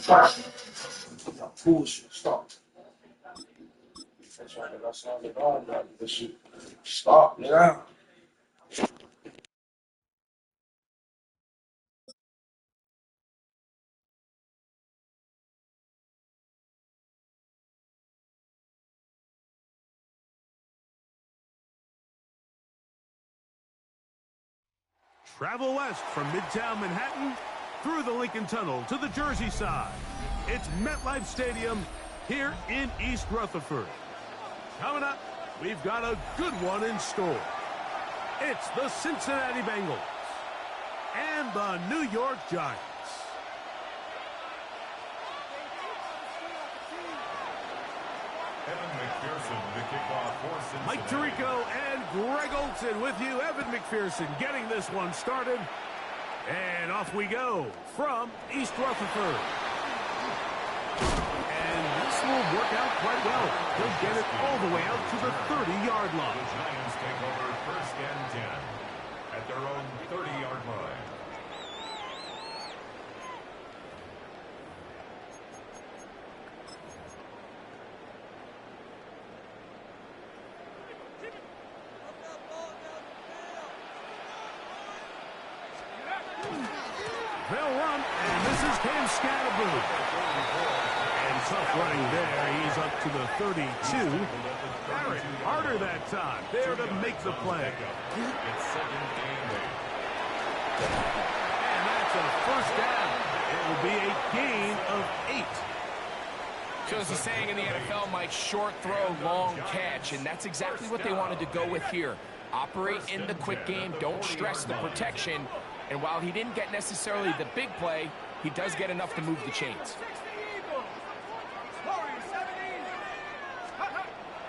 That bullshit. Stop. That's why I sounded all like this shit. Stop, nigga. Travel west from Midtown Manhattan through the Lincoln Tunnel to the Jersey side. It's MetLife Stadium here in East Rutherford. Coming up, we've got a good one in store. It's the Cincinnati Bengals and the New York Giants. Mike Tirico and Greg Olson with you. Evan McPherson getting this one started. And off we go from East Rutherford. And this will work out quite well. He'll get it all the way out to the 30-yard line. The Giants take over first and 10 at their own 30-yard line. They'll run, and this is Cam Scatterboo. And tough running there. He's up to the 32. Barrett, harder that time. There to make the play. It's second and 8. And that's a first down. It will be a gain of 8. So as the saying in the NFL, Mike, short throw, long catch. And that's exactly what they wanted to go with here. Operate in the quick game. Don't stress the protection. And while he didn't get necessarily the big play, he does get enough to move the chains.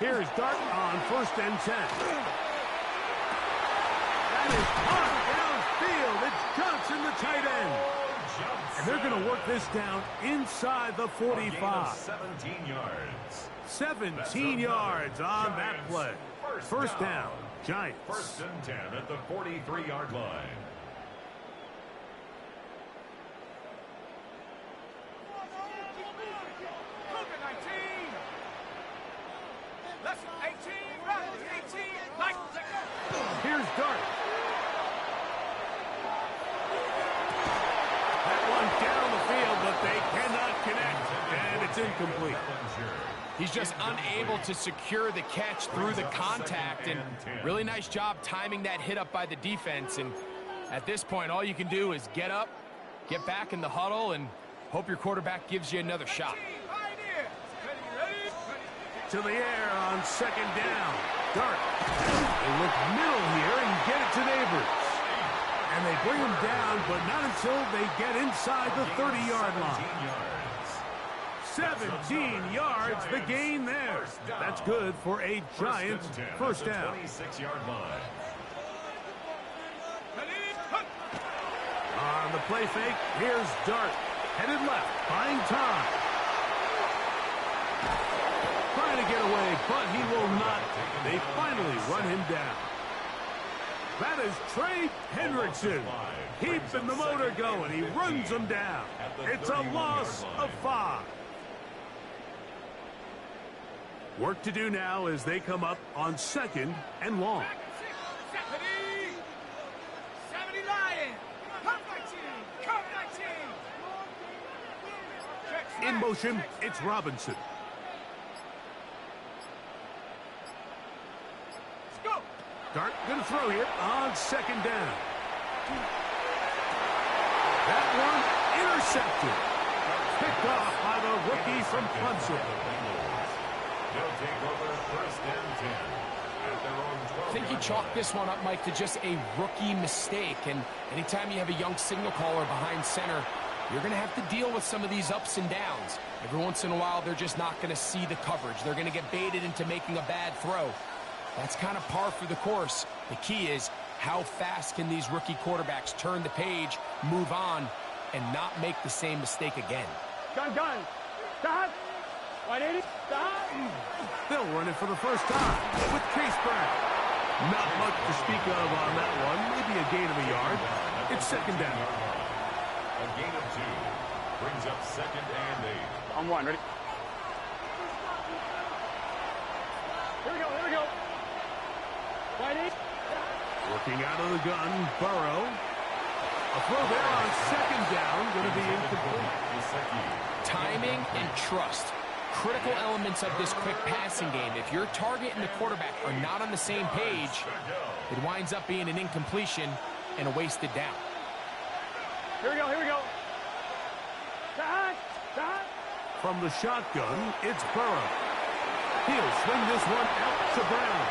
Here's Dart on first and 10. That is caught downfield. It's Johnson, the tight end. And they're going to work this down inside the 45. 17 yards. 17 yards on that play. First down, Giants. First and 10 at the 43-yard line. Here's Dart. That one down the field, but they cannot connect, and it's incomplete. He's just unable to secure the catch through the contact, and really nice job timing that hit up by the defense. And at this point, all you can do is get up, get back in the huddle, and hope your quarterback gives you another shot. To the air on second down. Dart. They look middle here and get it to Neighbors. And they bring him down, but not until they get inside the 30-yard line. 17 yards, the gain there. That's good for a Giants first down. 26-yard line. On the play fake, here's Dart. Headed left, buying time. Trying to get away, but he will not. They finally run him down. That is Trey Hendrickson. Keeping the motor going. He runs them down. It's a loss of 5. Work to do now as they come up on second and long. In motion, it's Robinson. Dart going to throw here on second down. That one intercepted. Picked off by the rookie from Clemson. They'll take over first and 10 at their own 12. I think you chalk this one up, Mike, to just a rookie mistake. And anytime you have a young signal caller behind center, you're going to have to deal with some of these ups and downs. Every once in a while, they're just not going to see the coverage. They're going to get baited into making a bad throw. That's kind of par for the course. The key is how fast can these rookie quarterbacks turn the page, move on, and not make the same mistake again. Gun. Stop. 180. Stop. They'll run it for the first time with Case Brown. Not much to speak of on that one. Maybe a gain of a yard. It's second down. A gain of 2. Brings up 2nd and 8. On 1, ready? Here we go, here we go. Wide 8. Working out of the gun, Burrow. A throw there on 2nd down, going to be incomplete. Timing and trust. Critical elements of this quick passing game. If your target and the quarterback are not on the same page, it winds up being an incompletion and a wasted down. Here we go, here we go. From the shotgun, it's Burrow. He'll swing this one out to Brown.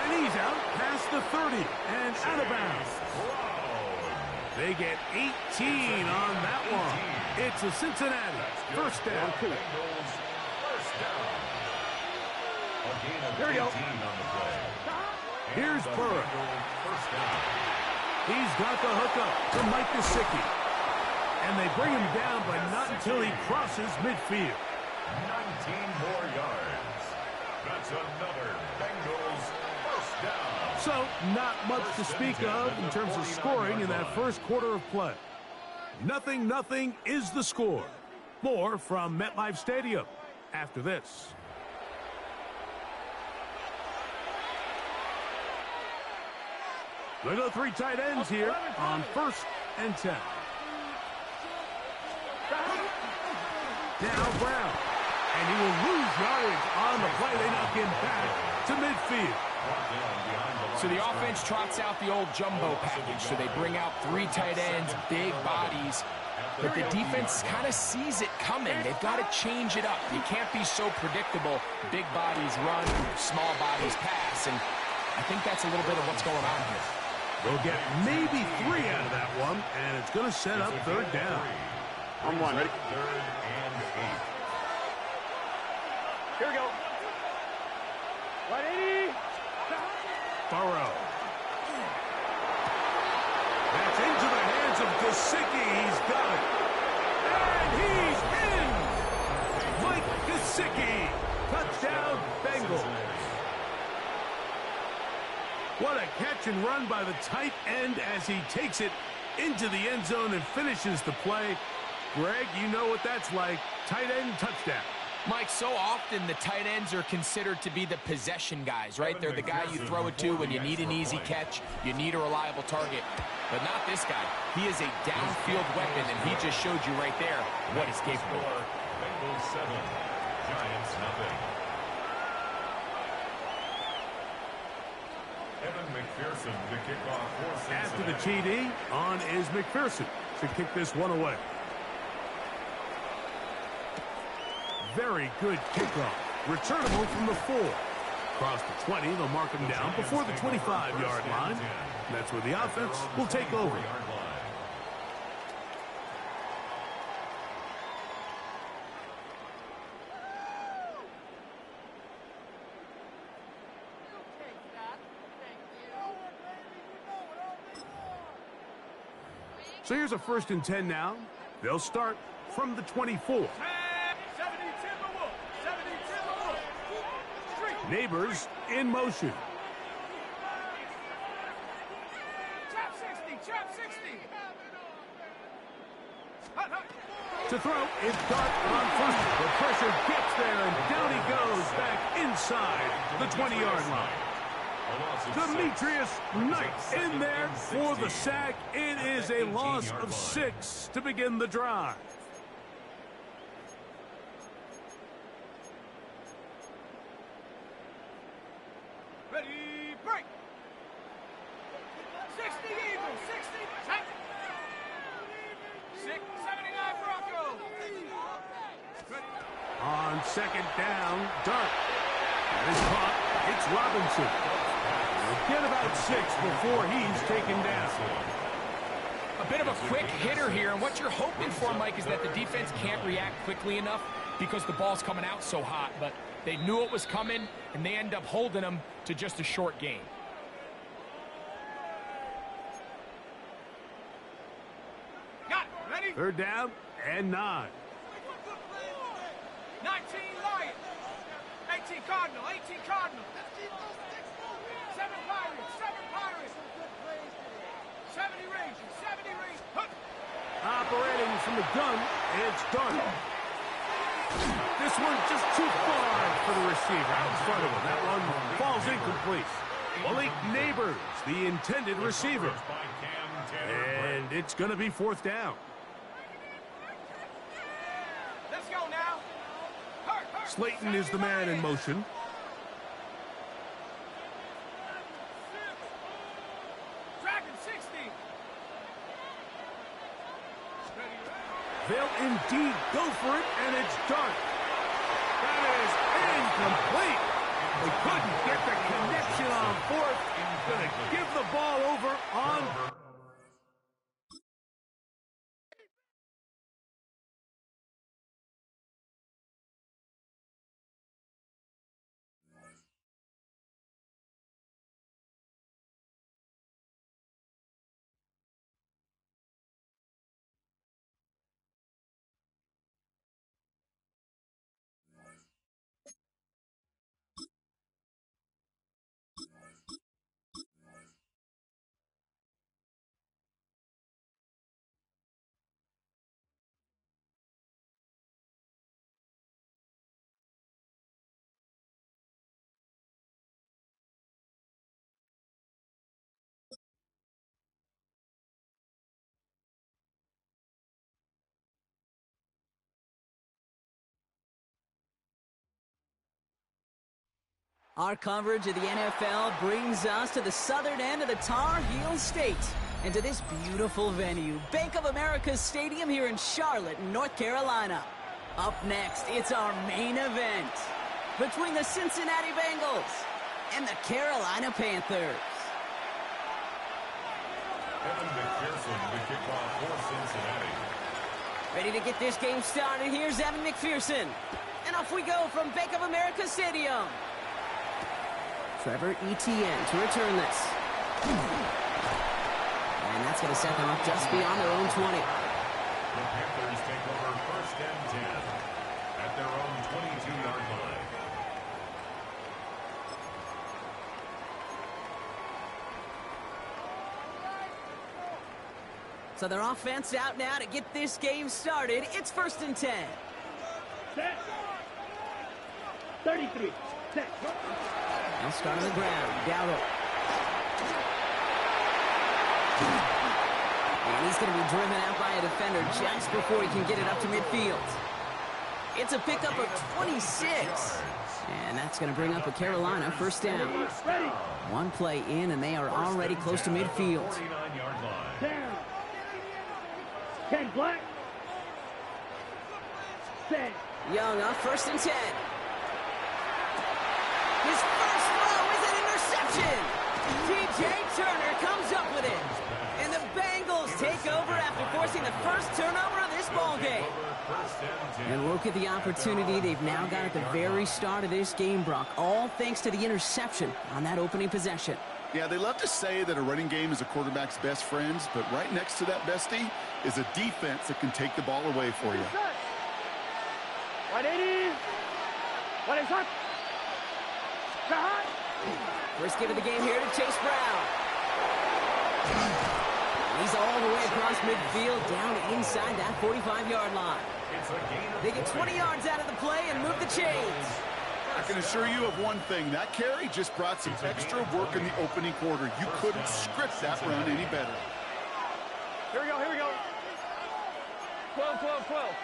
And he's out past the 30 and out of bounds. They get 18 on that one. It's a Cincinnati first down. First down. A gain of 18 on the play. Here's Burrow. First down. He's got the hookup to Mike Gesicki. And they bring him down, but not until he crosses midfield. 19 more yards. That's another Bengals first down. So, not much to speak of in terms of scoring in that first quarter of play. 0-0 is the score. More from MetLife Stadium after this. They go 3 tight ends here on 1st and 10. Now Brown. And he will lose yardage on the play. They knock him back to midfield. So the offense trots out the old jumbo package. So they bring out 3 tight ends, big bodies. But the defense kind of sees it coming. They've got to change it up. You can't be so predictable. Big bodies run, small bodies pass. And I think that's a little bit of what's going on here. They'll get maybe 3 out of that one, and it's going to set up 3rd down. On 1, ready? 3rd and 8. Here we go. Wide 80. Burrow. That's into the hands of Gesicki. He's got it. And he's in! Mike Gesicki. Touchdown, Bengals. What a catch and run by the tight end as he takes it into the end zone and finishes the play. Greg, you know what that's like. Tight end touchdown. Mike, so often the tight ends are considered to be the possession guys, right? They're the guy you throw it to when you need an easy catch, you need a reliable target. But not this guy. He is a downfield weapon, and he just showed you right there what he's capable of. Bengals 7, Giants nothing. Evan McPherson to kick off for Cincinnati. After the TD, on is McPherson to kick this one away. Very good kickoff. Returnable from the 4. Across the 20, they'll mark him down before the 25-yard line. That's where the offense will take over. So here's a 1st and 10 now. They'll start from the 24. Neighbors in motion. Chop 60, chop 60. To throw, it's Dart on 1st. The pressure gets there, and down he goes back inside the 20-yard line. Demetrius Knight in there for the sack. It is a loss of 6 to begin the drive. Ready, break. 60 Eagles, 60. Check. 79 Broncos. Ready. On 2nd down, Dart. That is caught. It's Robinson. He'll get about 6 before he's taken down. A bit of a quick hitter here, and what you're hoping for, Mike, is that the defense can't react quickly enough because the ball's coming out so hot, but they knew it was coming, and they end up holding them to just a short gain. Got it. Ready? 3rd down and 9. 19 Lions. 18 Cardinal, 18 Cardinal. 7 Pirates, 7 Pirates. 70 Rangers, 70 Rangers. Hup. Operating from the gun, it's done. This one just too far for the receiver out in front of him. That one falls incomplete. Malik Neighbors, the intended receiver. And it's going to be fourth down. Let's go now. Slayton is the man in motion. Dragon 60. They'll indeed go for it, and it's done. That is incomplete. They couldn't get the connection on fourth. Going to give the ball over on... Our coverage of the NFL brings us to the southern end of the Tar Heel State and to this beautiful venue, Bank of America Stadium here in Charlotte, North Carolina. Up next, it's our main event between the Cincinnati Bengals and the Carolina Panthers. Evan McPherson, the kickoff for Cincinnati. Ready to get this game started, here's Evan McPherson. And off we go from Bank of America Stadium. Trevor Etienne to return this. And that's going to set them up just beyond their own 20. The Panthers take over first and 10 at their own 22-yard line. So their offense out now to get this game started. It's first and 10. Set. 33. Set. They'll start on the ground. Dowdle. And he's going to be driven out by a defender just before he can get it up to midfield. It's a pickup of 26. And that's going to bring up a Carolina first down. One play in, and they are already close to midfield. 49-yard line. 10 black. Set. Young up first and 10. His first throw is an interception. T.J. Turner comes up with it. And the Bengals take over after forcing the first turnover of this ballgame. And look at the opportunity they've now got at the very start of this game, Brock. All thanks to the interception on that opening possession. Yeah, they love to say that a running game is a quarterback's best friends, but right next to that bestie is a defense that can take the ball away for you. 180. What is up? First give of the game here to Chase Brown. He's all the way across midfield, down inside that 45-yard line. They get 20 yards out of the play and move the chains. I can assure you of one thing. That carry just brought some extra work in the opening quarter. You couldn't script that run any better. Here we go, here we go. 12, 12, 12.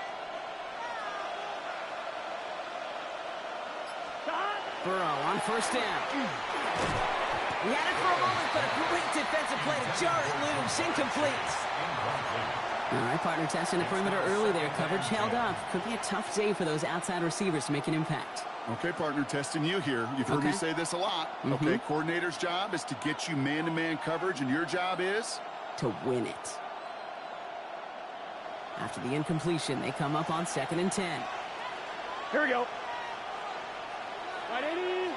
Burrow on first down. He had it for a moment, but a great defensive play to jar it loose. Incomplete. All right, partner, testing the perimeter early there. Coverage held up. Could be a tough day for those outside receivers to make an impact. Okay, partner, testing you here. You've heard me say this a lot. Okay, coordinator's job is to get you man-to-man coverage, and your job is? To win it. After the incompletion, they come up on second and 10. Here we go. 180.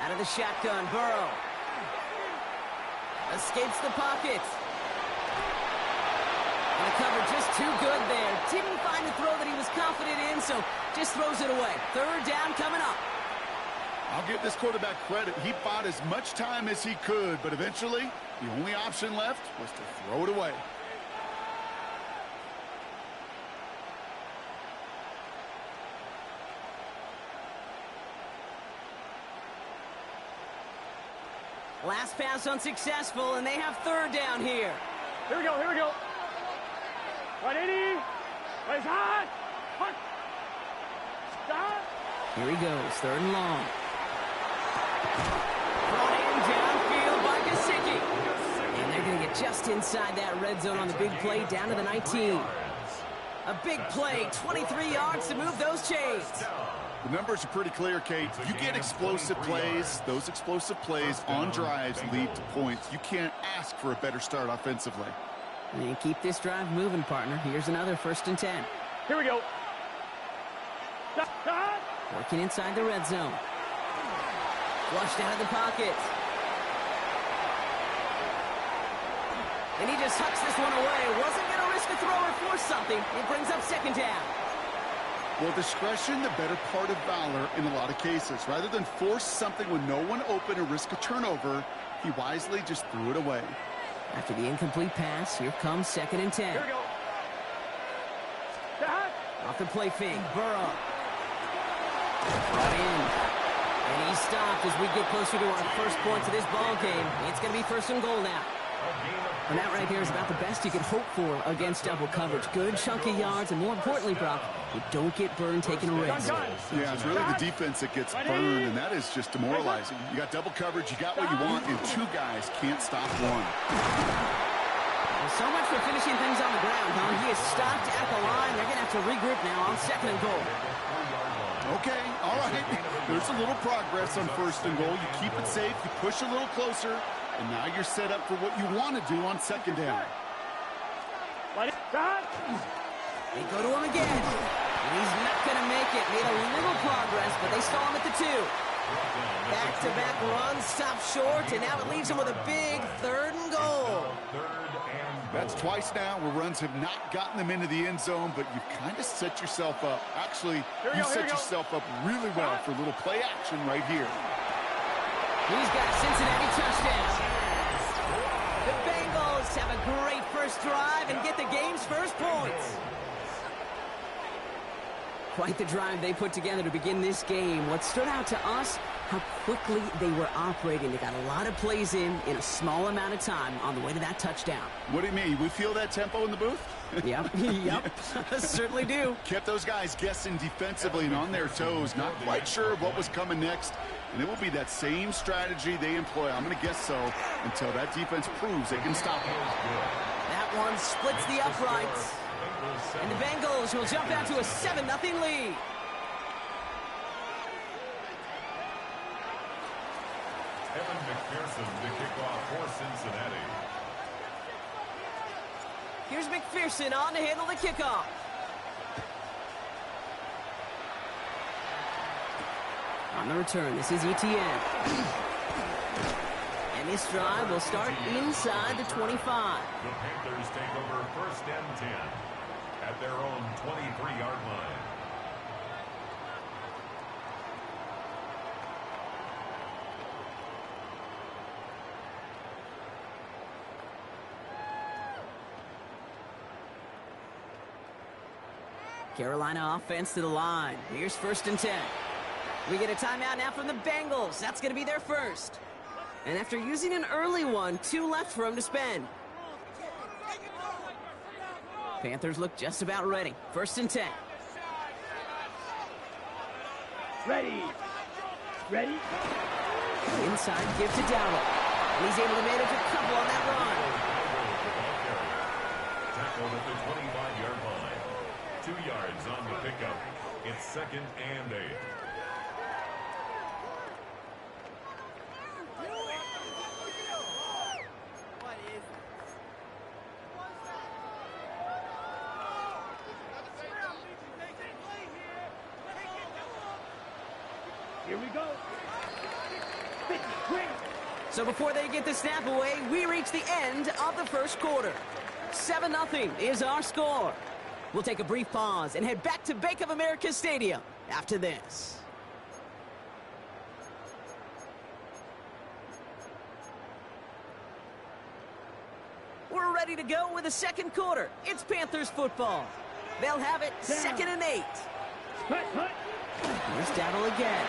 Out of the shotgun, Burrow. Escapes the pocket. And the cover just too good there. Didn't find the throw that he was confident in, so just throws it away. Third down coming up. I'll give this quarterback credit. He bought as much time as he could, but eventually, the only option left was to throw it away. Last pass unsuccessful, and they have third down here. Here we go, here we go. 180. Place hot. Hot. Stop. Here he goes, third and long. Brought in downfield by Gesicki. And they're going to get just inside that red zone on the big play down to the 19. A big play, 23 yards to move those chains. The numbers are pretty clear, Kate. You get explosive plays. Those explosive plays on drives lead to points. You can't ask for a better start offensively. And keep this drive moving, partner. Here's another 1st and 10. Here we go. Stop. Working inside the red zone. Flushed out of the pocket. And he just tucks this one away. Wasn't going to risk a throw or force something. It brings up 2nd down. Well, discretion, the better part of valor in a lot of cases. Rather than force something with no one open and risk a turnover, he wisely just threw it away. After the incomplete pass, here comes 2nd and 10. Here we go. Stop. Off the play fake, Burrow. Brought in. And he stopped as we get closer to our first points of this ball game. It's going to be 1st and goal now. And that right here is about the best you could hope for against double coverage. Good chunky yards, and more importantly, Brock, you don't get burned taking a risk. Yeah, it's really the defense that gets burned, and that is just demoralizing. You got double coverage, you got what you want, and 2 guys can't stop one. Well, so much for finishing things on the ground, huh? He is stopped at the line. They're going to have to regroup now on 2nd and goal. Okay, all right. There's a little progress on 1st and goal. You keep it safe, you push a little closer, and now you're set up for what you want to do on 2nd down. They go to him again. And he's not going to make it. Made a little progress, but they stall him at the 2. Back-to-back runs, stop short, and now it leaves him with a big 3rd and goal. That's twice now where runs have not gotten them into the end zone, but you've kind of set yourself up. Actually, you set yourself up really well for a little play action right here. He's got a Cincinnati touchdown. The Bengals have a great first drive and get the game's first points. Quite the drive they put together to begin this game. What stood out to us, how quickly they were operating. They got a lot of plays in a small amount of time on the way to that touchdown. What do you mean? We feel that tempo in the booth? Yep, certainly do. Kept those guys guessing defensively and on their toes, not quite sure what was coming next. And it will be that same strategy they employ, I'm going to guess so, until that defense proves they can stop it. That one splits the uprights. And the Bengals will jump out to a 7-0 lead. Evan McPherson to kick off for Cincinnati. Here's McPherson on to handle the kickoff. On the return, this is ETN. And this drive will start inside the 25. The Panthers take over 1st and 10 at their own 23-yard line. Carolina offense to the line. Here's 1st and 10. We get a timeout now from the Bengals. That's going to be their first. And after using an early one, 2 left for them to spend. Panthers look just about ready. 1st and 10. Ready. Ready. Inside give to Dowell. And he's able to manage a couple on that run. Tackled at the 25-yard line. 2 yards on the pickup. It's 2nd and 8. Here we go. So before they get the snap away, we reach the end of the first quarter. 7-0 is our score. We'll take a brief pause and head back to Bank of America Stadium after this. We're ready to go with the second quarter. It's Panthers football. They'll have it 2nd and 8. Here's Dowell again.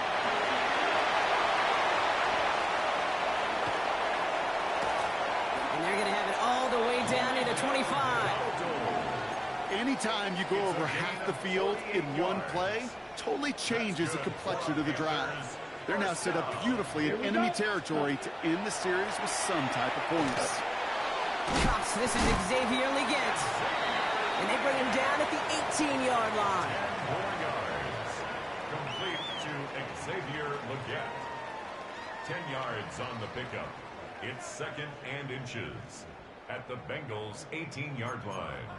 And they're going to have it all the way down into 25. Anytime you go over half the field in one play, totally changes the complexion of the drive. They're now set up beautifully in enemy territory to end the series with some type of points. Cops, this is Xavier Leggett. And they bring him down at the 18-yard line. 4 yards. Complete to Xavier Leggett. 10 yards on the pickup. It's 2nd and inches at the Bengals' 18-yard line.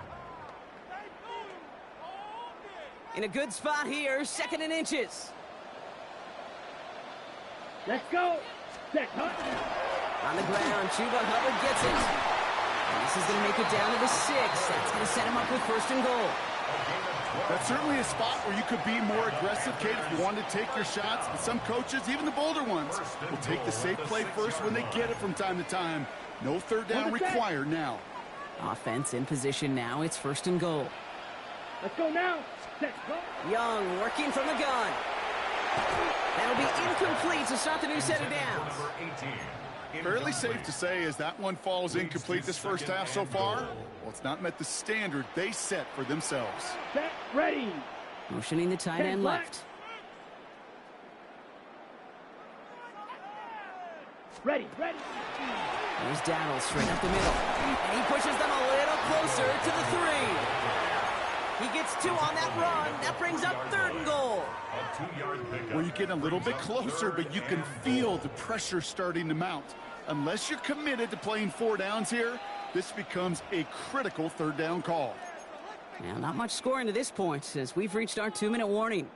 In a good spot here, 2nd and inches. Let's go. Set, hunt. On the ground, Chuba Hubbard gets it. And this is going to make it down to the 6. That's going to set him up with 1st and goal. That's certainly a spot where you could be more aggressive, Kate, if you wanted to take your shots. But some coaches, even the bolder ones, will take the safe play first when they get it from time to time. No 3rd down required now. Offense in position now. It's 1st and goal. Let's go now. Set, go. Young working from the gun. That'll be incomplete to start the new set of downs. Fairly safe to say as that one falls incomplete this first half so far. Well, it's not met the standard they set for themselves. Set, ready. Motioning the tight end left. Ready, ready. Here's Dowdle straight up the middle. And he pushes them a little closer to the 3. He gets 2 on that run. That brings up 3rd and goal. A 2-yard pickup. Well, you get a little bit closer, but you can feel the pressure starting to mount. Unless you're committed to playing 4 downs here, this becomes a critical 3rd down call. Now, not much scoring to this point as we've reached our 2-minute warning.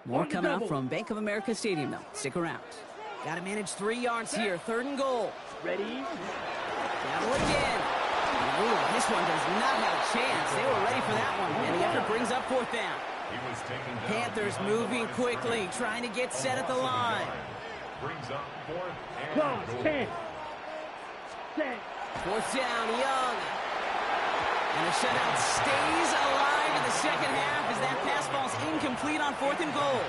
More coming up from Bank of America Stadium, though. Stick around. Got to manage 3 yards here. 3rd and goal. Ready. Dowdle again. Ooh, this one does not have a chance. They were ready for that one, and the effort brings up 4th down. He was taken down. Panthers moving quickly, trying to get set at the line. Brings up 4th and Go. goal. 10. Set. 4th down, Young. And the shutout stays alive in the 2nd half as that pass falls incomplete on 4th and goal.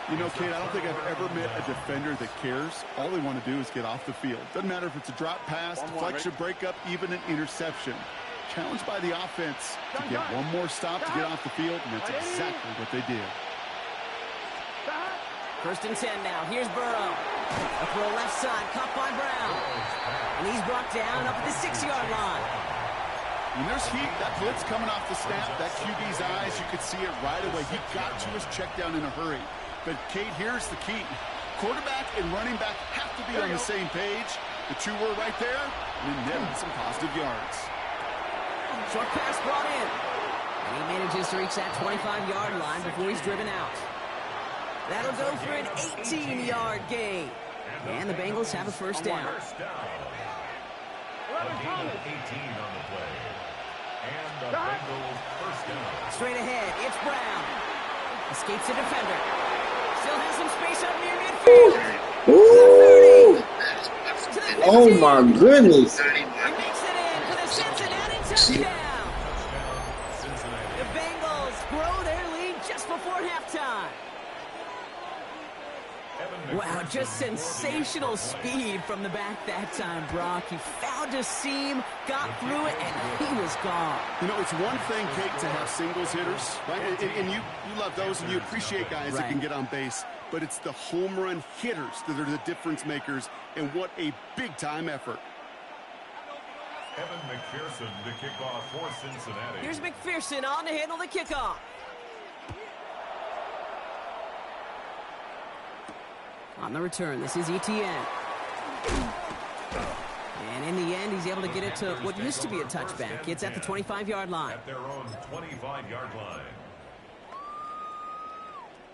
You know, Kate, I don't think I've ever met a defender that cares. All they want to do is get off the field. Doesn't matter if it's a drop pass, deflection, breakup, even an interception. Challenged by the offense to get one more stop to get off the field, and that's exactly what they did. 1st and 10 now. Here's Burrow. A throw left side, caught by Brown. And he's brought down up at the 6-yard line. When there's heat, that blitz coming off the snap, that QB's eyes, you could see it right away. He got to his check down in a hurry. But, Kate, here's the key. Quarterback and running back have to be on the same page. The 2 were right there, and then netted some positive yards. Short pass brought in. And he manages to reach that 25-yard line before he's driven out. That'll go for an 18-yard gain. And the Bengals have a 1st down. A gain of 18 on the play. And the Bengals 1st down. Straight ahead, it's Brown. Escapes the defender. Still has some space up near midfield. Ooh. To the 30. Oh my goodness. He makes it in for the Cincinnati touchdown. The Bengals grow their lead just before halftime. Wow, just sensational speed from the back that time, Brock. He found a seam, got through it, and he was gone. You know, it's one thing, Kate, to have singles hitters, right? And you love those, and you appreciate guys that can get on base. But it's the home run hitters that are the difference makers, and what a big-time effort. Evan McPherson to kick off for Cincinnati. Here's McPherson on to handle the kickoff. On the return, this is Etienne. And in the end, he's able to get it to what used to be a touchback. It's at the 25-yard line. At their own 25-yard line.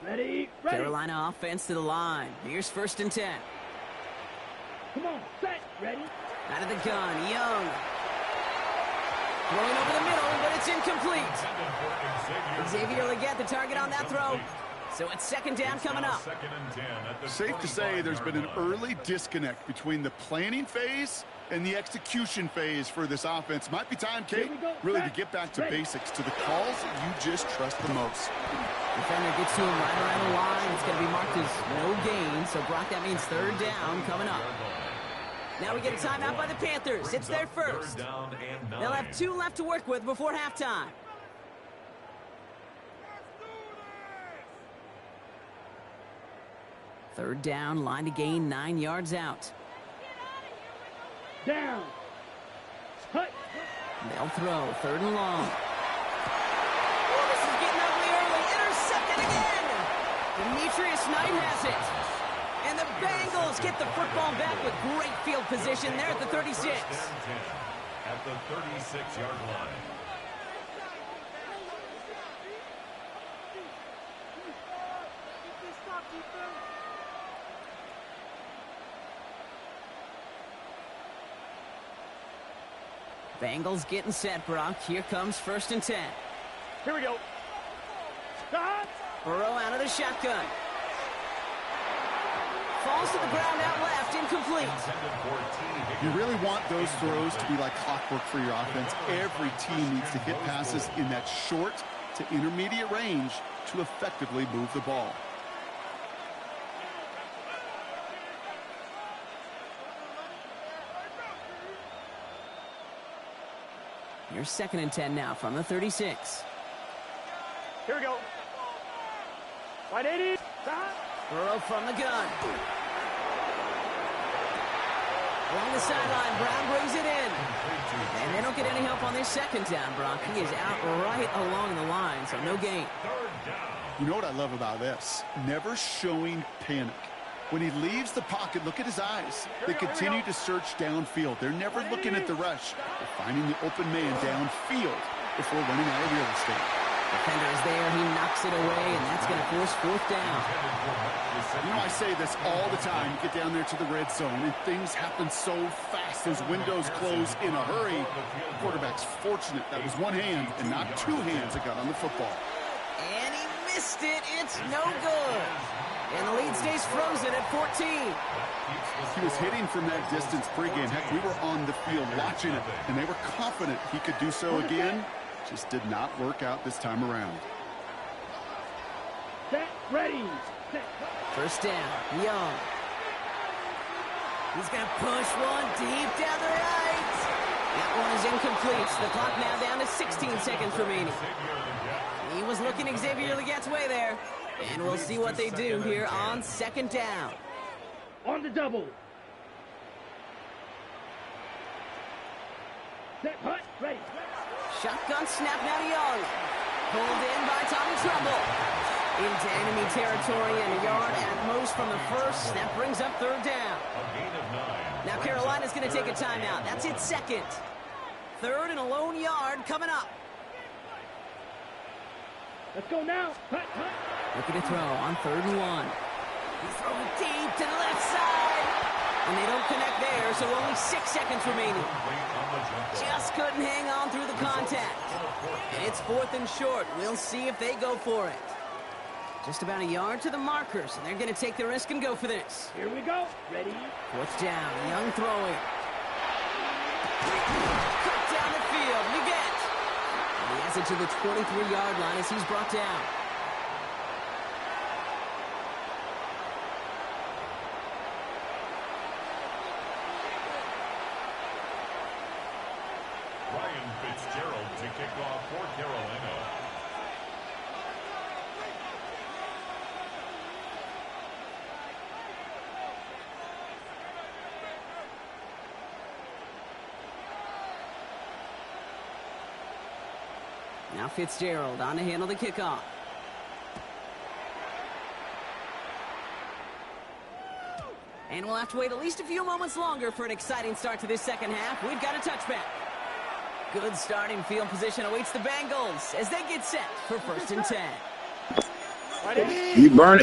Ready, ready. Carolina offense to the line. Here's 1st and 10. Come on, set, ready. Out of the gun, Young. Throwing over the middle, but it's incomplete. Xavier Leggett, the target on that throw. So it's 2nd down coming up. Safe to say there's been an early disconnect between the planning phase and the execution phase for this offense. Might be time, Kate, really to get back to basics, to the calls you just trust the most. Defender gets to him right around the line. It's going to be marked as no gain. So, Brock, that means 3rd down coming up. Now we get a timeout by the Panthers. It's their first. They'll have 2 left to work with before halftime. Third down, line to gain 9 yards out. Down. Cut. They'll throw, 3rd and long. Oh, this is getting ugly early. Intercepted again. Demetrius Knight has it. And the Bengals get the football back with great field position there at the 36. At the 36-yard line. Bengals getting set, Brock. Here comes 1st and 10. Here we go. Stop. Burrow out of the shotgun. Falls to the ground out left, incomplete. You really want those throws to be like clockwork for your offense. Every team needs to hit passes in that short to intermediate range to effectively move the ball. Here's 2nd and 10 now from the 36. Here we go. 180. Stop. Burrow from the gun. Along the sideline, Brown brings it in. And they don't get any help on this 2nd down, Brock. He is out right along the line, so no gain. You know what I love about this? Never showing panic. When he leaves the pocket, look at his eyes. They continue to search downfield. They're never looking at the rush. They're finding the open man downfield before running out of real estate. Defender is there. He knocks it away, and that's going to force 4th down. You know, I say this all the time. You get down there to the red zone, and things happen so fast. Those windows close in a hurry. The quarterback's fortunate that was one hand and not 2 hands that got on the football. And he missed it. It's no good. And the lead stays frozen at 14. He was hitting from that distance pregame. Heck, we were on the field watching it, and they were confident he could do so again. Just did not work out this time around. Set. Ready. Set. 1st down. Young. He's going to push one deep down the right. That one is incomplete. The clock now down to 16 seconds remaining. He was looking Xavier Legette's way there. And we'll see what they do here on 2nd down. On the double. Set. Hut. Ready. Shotgun snap now to Young. Pulled in by Tommy Trumbull. Into enemy territory and a yard at most from the 1st. That brings up 3rd down. Now Carolina's going to take a timeout. That's its 2nd. 3rd and a lone yard coming up. Let's go now. Hut. Hut. Looking to throw on 3rd and 1. He's throwing deep to the left side. And they don't connect there, so only 6 seconds remaining. Just couldn't hang on through the contact. And it's 4th and short. We'll see if they go for it. Just about a yard to the markers, and they're going to take the risk and go for this. Here we go. Ready. 4th down. Young throwing. Cut down the field. Leggett. He has it to the 23-yard line as he's brought down. Ryan Fitzgerald to kick off for Carolina. Now Fitzgerald on to handle the kickoff. And we'll have to wait at least a few moments longer for an exciting start to this 2nd half. We've got a touchback. Good starting field position awaits the Bengals as they get set for 1st and 10.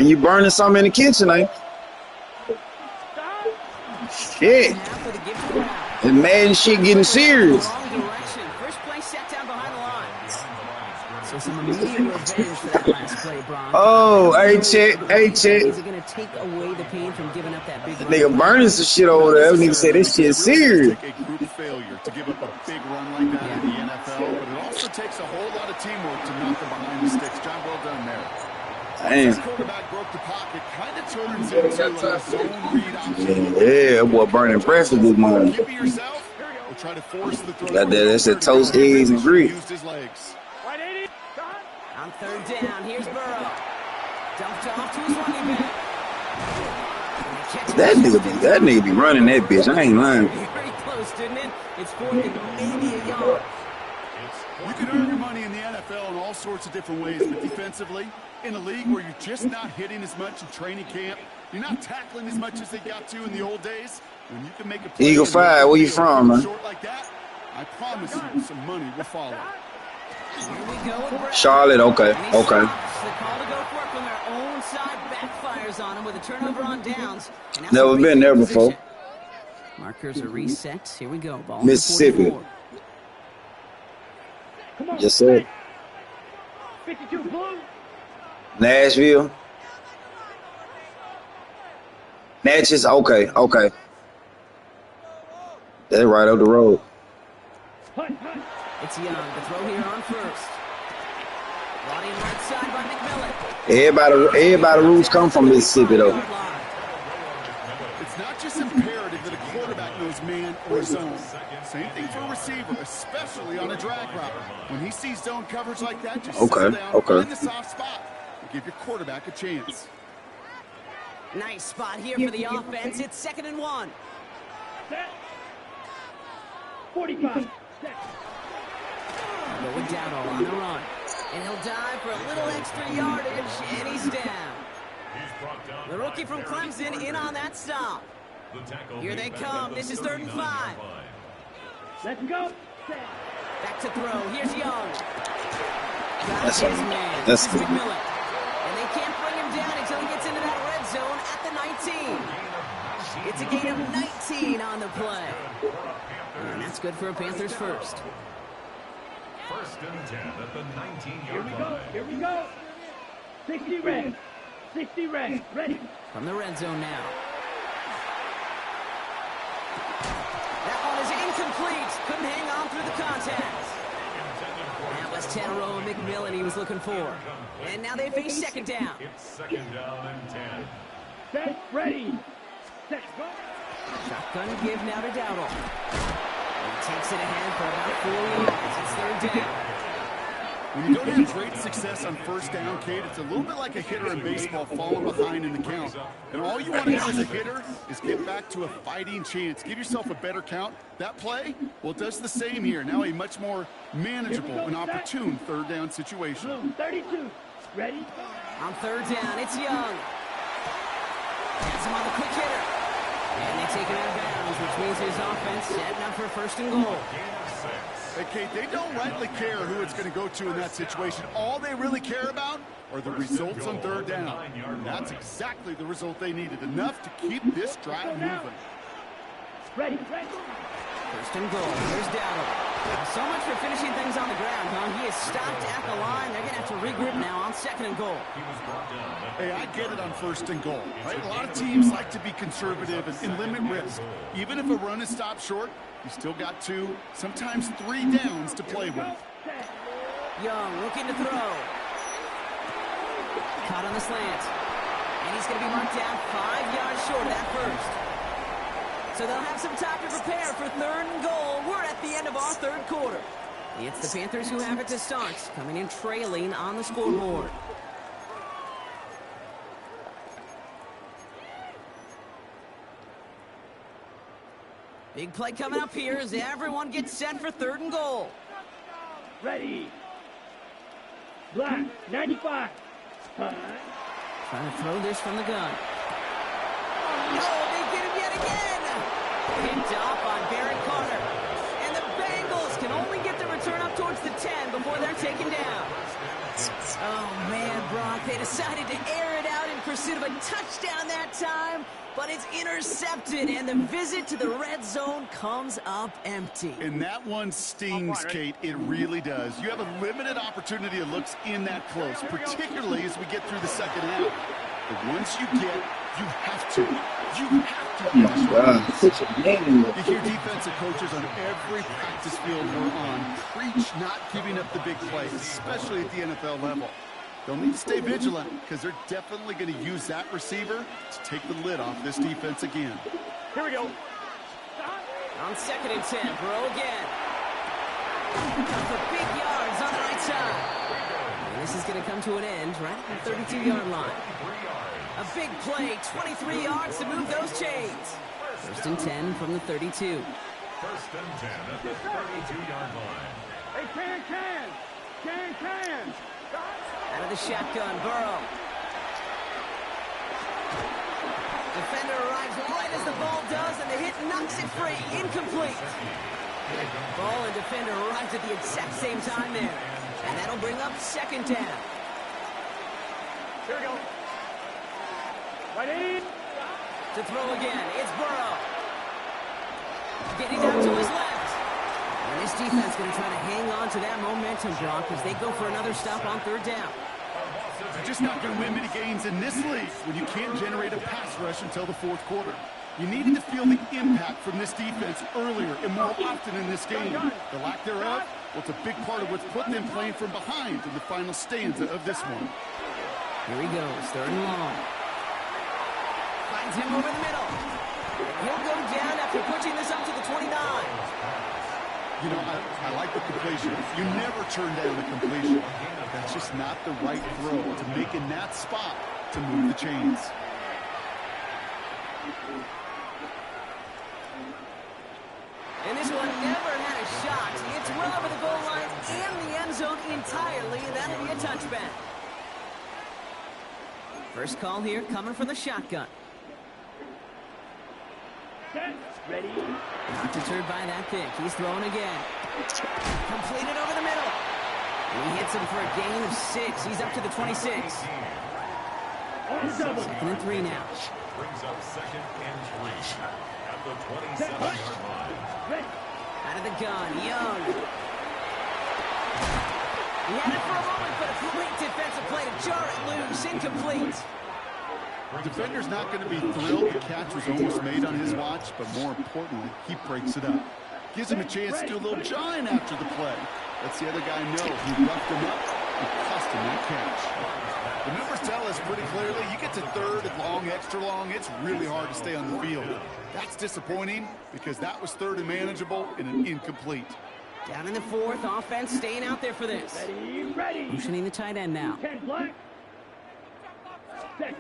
You burning something in the kitchen, ain't you? Shit. The Madden shit getting serious. First play set down behind the lines. So some immediate revenge for that last play, Bron. Oh, hey, check. Is it going to take away the pain from giving up that big run? Nigga burning some shit over there. Nigga say this shit serious. It's a group failure to give up a big run like that in the NFL, but it also takes a whole lot of teamwork to knock them behind the sticks. Job well done there. Damn. Quarterback broke the pocket, kind of turns into a zone read option. Yeah, boy, burning breath at this moment. Keep it yourself or try to force the throw. Got that. That's that toast, eggs, and grits. Used his legs. On third down, here's Burrow. Dumped off to his running back. That nigga be running that bitch. I ain't lying. Very close, didn't it? It's 4th and maybe a yard. You can earn your money in the NFL in all sorts of different ways, but defensively, in a league where you're just not hitting as much in training camp, you're not tackling as much as they got to in the old days, when you can make a play Eagle 5, where you from, man? short like that, I promise you some money will follow. Here we go with Brown. Charlotte, okay. And he stops. The call to go for it from their own side backfires on him with a turnover on downs. And now Never some been there position. before. Markers are reset. Here we go. Ball Mississippi. 44. Yes, sir. 52 blue. Nashville. Natchez, okay. That's right up the road. It's Young. The throw here on first. Ronnie right side by McMillan. Everybody roots come from Mississippi, though. It's not just imperative that a quarterback knows man or zone. Same thing for a receiver, especially on a drag route. When he sees zone coverage like that, just settle down, find the soft spot, and give your quarterback a chance. Nice spot here for the offense. It's 2nd and 1. 45. Going down on the run. And he'll dive for a little extra yardage, and he's down. The rookie from Clemson in on that stop. Here they come. This is 3rd and 5. Let's go. Back to throw. Here's Young. That's his man. that's This is McMillan. And they can't bring him down until he gets into that red zone at the 19. It's a gain of 19 on the play. And that's good for a Panthers first. 1st and 10 at the 19-yard line. Here we go. 60 red. 60 red. Ready. From the red zone now. That one is incomplete. Couldn't hang on through the contact. That was Tanneroa McMillan he was looking for. And now they face 2nd down. It's 2nd down and 10. Set. Ready. Set. Go. Shotgun give now to Dowdle. He takes it ahead for about 4 yards. It's 3rd down. When you don't have great success on 1st down, Kate, it's a little bit like a hitter in baseball falling behind in the count. And all you want to do as a hitter is get back to a fighting chance. Give yourself a better count. That play, well, it does the same here. Now a much more manageable and opportune 3rd down situation. Blue. 32. Ready. On 3rd down, it's Young. Has him on the quick hitter. And they take it out of bounds, which means his offense setting up for 1st and goal. Hey, Kate, they don't rightly care who it's going to go to in that situation. All they really care about are the results on 3rd down. And that's exactly the result they needed. Enough to keep this drive moving. Ready. 1st and goal. Here's Dowdle. So much for finishing things on the ground, huh? He is stopped at the line. They're going to have to regroup now on 2nd and goal. Hey, I get it on 1st and goal, right? A lot of teams like to be conservative and limit risk. Even if a run is stopped short, you still got 2, sometimes 3 downs to play with. Young looking to throw. Caught on the slant. And he's going to be marked down 5 yards short of that first. So they'll have some time to prepare for 3rd and goal. We're at the end of our 3rd quarter. It's the Panthers who have it to start, coming in trailing on the scoreboard. Big play coming up here as everyone gets set for 3rd and goal. Ready. Black. 95. Trying to throw this from the gun. No, they get him yet again. Picked off on Barrett Carter. And the Bengals can only get the return up towards the 10 before they're taken down. Oh, man, Brock, they decided to air it out in pursuit of a touchdown that time, but it's intercepted, and the visit to the red zone comes up empty. And that one stings, Kate. It really does. You have a limited opportunity that looks in that close, particularly as we get through the 2nd half. But once you have to. You hear defensive coaches on every practice field we're on preach not giving up the big plays, especially at the NFL level. They'll need to stay vigilant because they're definitely going to use that receiver to take the lid off this defense again. Here we go. On 2nd and 10, Burrow again. For big yards on the right side. And this is going to come to an end right at the 32-yard line. A big play, 23 yards to move those chains. 1st and 10 from the 32. 1st and 10 at the 32-yard line. Hey, can. Out of the shotgun, Burrow. Defender arrives right as the ball does, and the hit knocks it free. Incomplete. Ball and defender arrives at the exact same time there. And that'll bring up 2nd down. Here we go. Ready? To throw again, it's Burrow. Getting down to his left. And this defense going to try to hang on to that momentum, Brock, as they go for another stop on 3rd down. You're just not going to win many games in this league when you can't generate a pass rush until the 4th quarter. You needed to feel the impact from this defense earlier and more often in this game. The lack thereof, well, it's a big part of what's put them playing from behind in the final stanza of this one. Here he goes, 3rd and long. Finds him over the middle. He'll go down after pushing this up to the 29. You know, I like the completion. You never turn down the completion. That's just not the right throw to make in that spot to move the chains. And this one never had a shot. It's well over the goal line and the end zone entirely, and that'll be a touchback. First call here coming from the shotgun. Ready? Not deterred by that pick. He's throwing again. Completed over the middle. And he hits him for a gain of 6. He's up to the 26. 2nd and 3 now. Brings up 2nd and 3 at the 27-yard line. Out of the gun, Young. He had it for a moment, but a great defensive play to jar it loose. Incomplete. The defender's not going to be thrilled the catch was almost made on his watch, but more importantly, he breaks it up. Gives him a chance to do a little jawing after the play. Lets the other guy know he roughed him up and cost him that catch. The numbers tell us pretty clearly, you get to 3rd and long, extra long, it's really hard to stay on the field. That's disappointing because that was 3rd and manageable and an incomplete. Down in the 4th, offense staying out there for this. Ready. Motioning the tight end now. 10 black. Here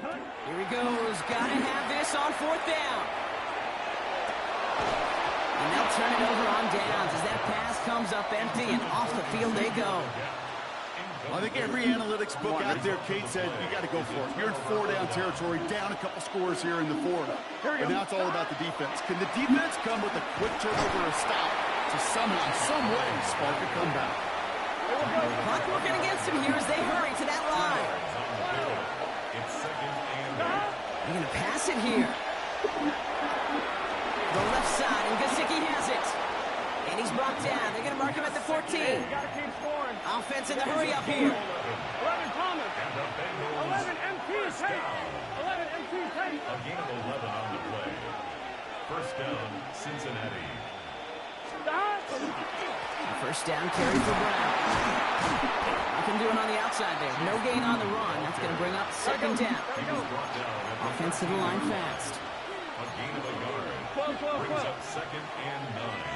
he goes. Gotta have this on 4th down. And they'll turn it over on downs as that pass comes up empty and off the field they go. I think every analytics book out there, Kate said, you got to go for it. You're in 4-down territory, down a couple scores here in the 4th. But now it's all about the defense. Can the defense come with a quick turnover or stop to somehow, some way, spark a comeback? Clock working against him here as they hurry to that line. They're going to pass it here. The left side, and Gesicki has it. And he's brought down. They're going to mark him at the 14. Offense in the hurry up here. 11 Thomas. 11 MT take. 11 MT take. A gain of 11 on the play. 1st down, Cincinnati. First down carry for Brown. Nothing doing on the outside there. No gain on the run. That's going to bring up 2nd down. Offense to the line fast. A gain of a yard. Brings up 2nd and 9.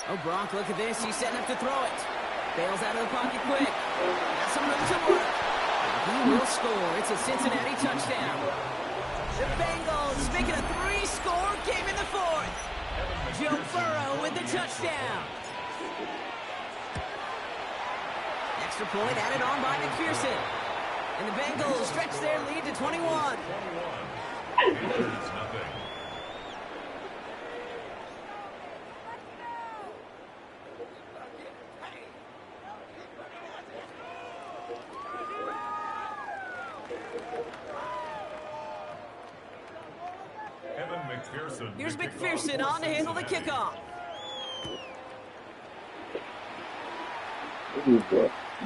Oh, Brock, look at this. He's setting up to throw it. Bails out of the pocket quick. Got some room to work. He will score. It's a Cincinnati touchdown. The Bengals making a 3-score game in the 4th. Joe Burrow with the touchdown. Extra point added on by McPherson. And the Bengals stretch their lead to 21. Here's McPherson on to handle the kickoff.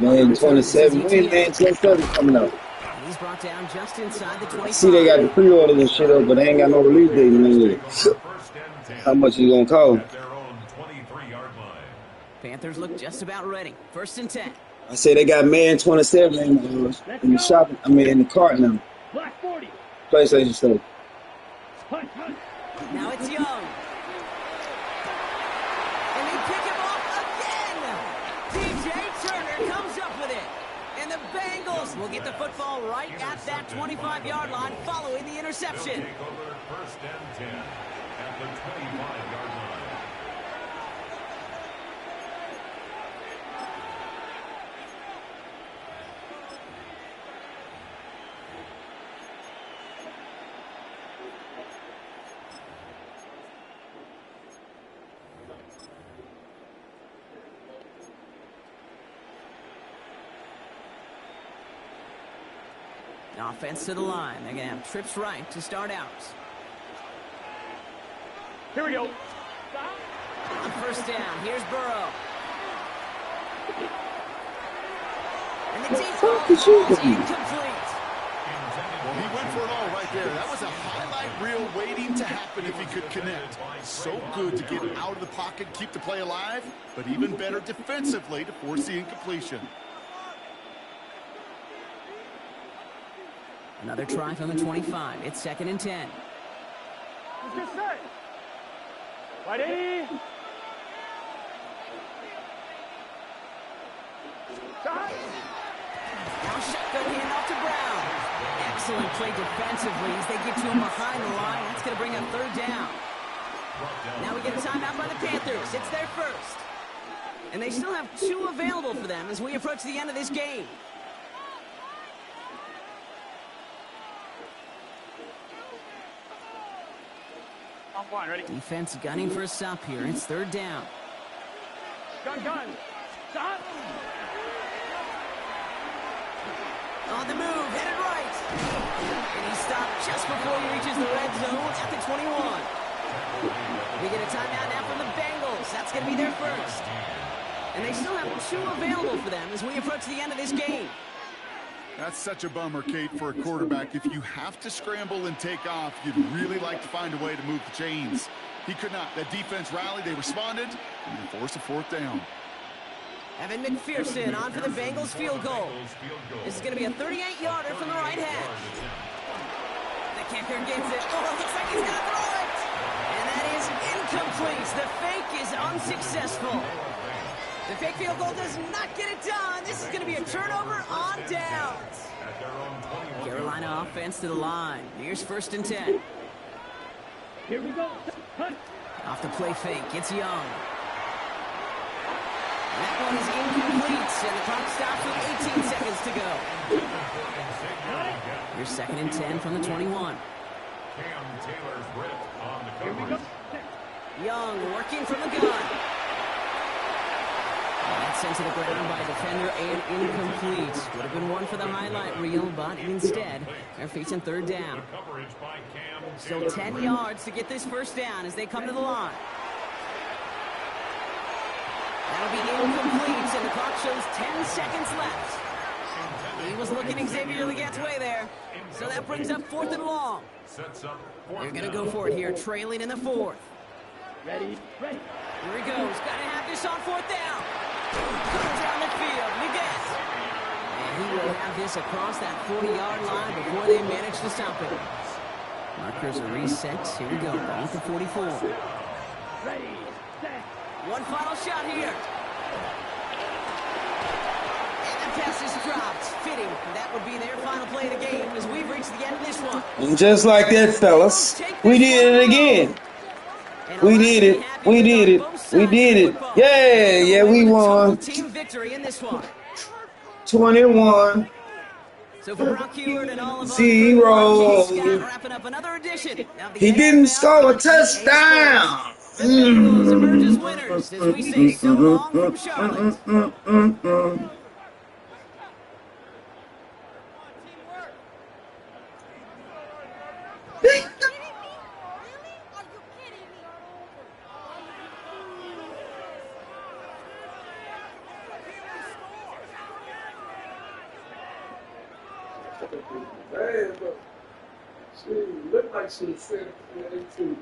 Man, 27. When man 27 coming out? He's brought down just inside the 25. See, they got the pre-orders and shit up, but they ain't got no release date in there. How much is it gonna cost? Panthers look just about ready. 1st and 10. I say they got man 27 in the shop. I mean, in the cart now. Black 40. PlayStation Store. Now it's Young. And they pick him off again. DJ Turner comes up with it. And the Bengals will get the football right at that 25-yard line following the interception. Take over 1st and 10 at the 25-yard line. Offense to the line. They're going to have trips right to start out. Here we go. On 1st down, here's Burrow. And the deep ball is incomplete. Well, he went for it all right there. That was a highlight reel waiting to happen if he could connect. So good to get out of the pocket, keep the play alive, but even better defensively to force the incompletion. Another try from the 25. It's 2nd and 10. Let's get set. Right 80. Shot. Now shotgun handoff to Brown. Excellent play defensively as they get to him behind the line. That's going to bring up 3rd down. Now we get a timeout by the Panthers. It's their first. And they still have 2 available for them as we approach the end of this game. Ready? Defense gunning for a stop here. It's 3rd down. Gun. Shot. On the move, headed right. And he stopped just before he reaches the red zone at the 21. We get a timeout now from the Bengals. That's going to be their first. And they still have 2 available for them as we approach the end of this game. That's such a bummer, Kate, for a quarterback. If you have to scramble and take off, you'd really like to find a way to move the chains. He could not. That defense rallied, they responded, and they forced a 4th down. Evan McPherson on for the Bengals field goal. This is going to be a 38-yarder from the right half. The kicker gets it. Oh, it looks like he's going to throw it. And that is incomplete. The fake is unsuccessful. The fake field goal does not get it done. This is going to be a turnover on downs. Carolina offense to the line. Here's 1st and 10. Here we go. Off the play fake. It's Young. That one is incomplete, and the clock stops with 18 seconds to go. Here's 2nd and 10 from the 21. Cam Taylor's grip on the coverage. Young working from the gun. That's sent to the ground by a defender and incomplete. Would have been one for the highlight reel, but instead, they're facing 3rd down. Still 10 yards to get this 1st down as they come to the line. That'll be incomplete, and the clock shows 10 seconds left. He was looking Xavier Legette's way there. So that brings up 4th and long. They're going to go for it here, trailing in the 4th. Ready. Here he goes. Got to have this on 4th down. Comes down the field. Legette. And he will have this across that 40-yard line before they manage to stop it. Markers are reset. Here we go. Ball at the 44. Ready. Set. One final shot here. And the pass is dropped. Fitting. That would be their final play of the game as we've reached the end of this one. And just like that, fellas, we did it again. We did it. We did it. We did it. Yeah, we won. Team victory in this one. 21. So for Brock Heward and all of us, 0. wrapping up another edition of the He didn't score a touchdown. The Bengals emerge as winners as we say so long from Charlotte. Man, look. She looked like she was 17, 18.